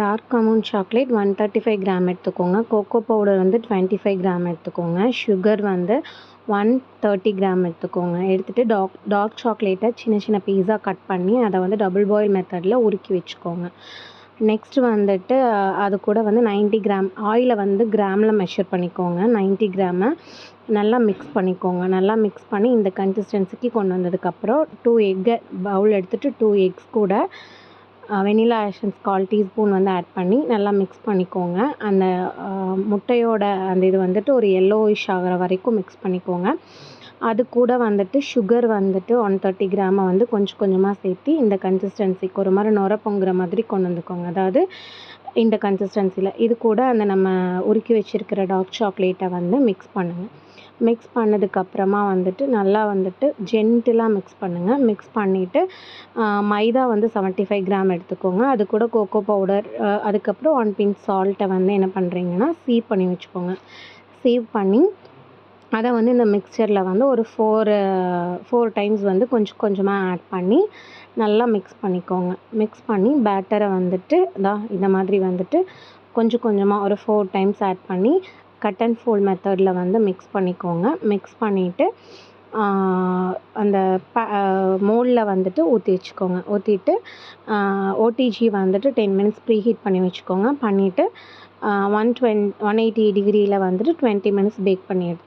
Dark amount chocolate 135 gram எடுத்துக்கோங்க. Cocoa powder வந்து 25 gram எடுத்துக்கோங்க. சுகர் வந்து 130 கிராம் எடுத்துக்கோங்க. எடுத்துகிட்டு டார்க் சாக்லேட்டை சின்ன சின்ன பீஸாக கட் பண்ணி அதை வந்து டபுள் பாயில் மெத்தடில் உருக்கி வச்சுக்கோங்க. நெக்ஸ்ட்டு வந்துட்டு அது கூட வந்து 90 கிராம் ஆயிலை வந்து கிராமில் மெஷர் பண்ணிக்கோங்க. 90 கிராமை நல்லா மிக்ஸ் பண்ணிக்கோங்க. நல்லா மிக்ஸ் பண்ணி இந்த கன்சிஸ்டன்சிக்கு கொண்டு வந்ததுக்கப்புறம் 2 எக்கை பவுல் எடுத்துகிட்டு 2 எக்ஸ் கூட வெனிலா எசன்ஸ் 1/4 டீஸ்பூன் வந்து ஆட் பண்ணி நல்லா மிக்ஸ் பண்ணிக்கோங்க. அந்த முட்டையோட அந்த இது வந்துட்டு ஒரு எல்லோயிஷ் ஆகிற வரைக்கும் மிக்ஸ் பண்ணிக்கோங்க. அது கூட வந்துட்டு சுகர் வந்துட்டு 130 கிராமை வந்து கொஞ்சம் கொஞ்சமாக சேர்த்து இந்த கன்சிஸ்டன்சிக்கு ஒரு மாதிரி நுர பொங்குற மாதிரி கொண்டு வந்துக்கோங்க. அதாவது இந்த கன்சிஸ்டன்சியில் இது கூட அந்த நம்ம உருக்கி வச்சுருக்கிற டார்க் சாக்லேட்டை வந்து மிக்ஸ் பண்ணுங்கள். மிக்ஸ் பண்ணதுக்கப்புறமா வந்துட்டு நல்லா வந்துட்டு ஜென்டிலாக மிக்ஸ் பண்ணுங்கள். மிக்ஸ் பண்ணிவிட்டு மைதா வந்து 75 கிராம் எடுத்துக்கோங்க. அது கூட கோகோ பவுடர் அதுக்கப்புறம் 1 பிஞ்ச் சால்ட்டை வந்து என்ன பண்ணுறீங்கன்னா சீவ் பண்ணி வச்சுக்கோங்க. சீவ் பண்ணி அதை வந்து இந்த மிக்சரில் வந்து ஒரு 4 டைம்ஸ் வந்து கொஞ்சம் கொஞ்சமாக ஆட் பண்ணி நல்லா மிக்ஸ் பண்ணிக்கோங்க. மிக்ஸ் பண்ணி பேட்டரை வந்துட்டு இந்த மாதிரி வந்துட்டு கொஞ்சம் கொஞ்சமாக ஒரு 4 டைம்ஸ் ஆட் பண்ணி கட் அண்ட் ஃபோல்ட் மெத்தடில் வந்து மிக்ஸ் பண்ணிக்கோங்க. மிக்ஸ் பண்ணிவிட்டு அந்த மோல்டில் வந்துட்டு ஊற்றி வச்சுக்கோங்க. ஊற்றிட்டு ஓடிஜி வந்துட்டு 10 மினிட்ஸ் ப்ரீ ஹீட் பண்ணி வச்சுக்கோங்க. பண்ணிவிட்டு 180 டிகிரியில் வந்துட்டு 20 மினிட்ஸ் பேக் பண்ணி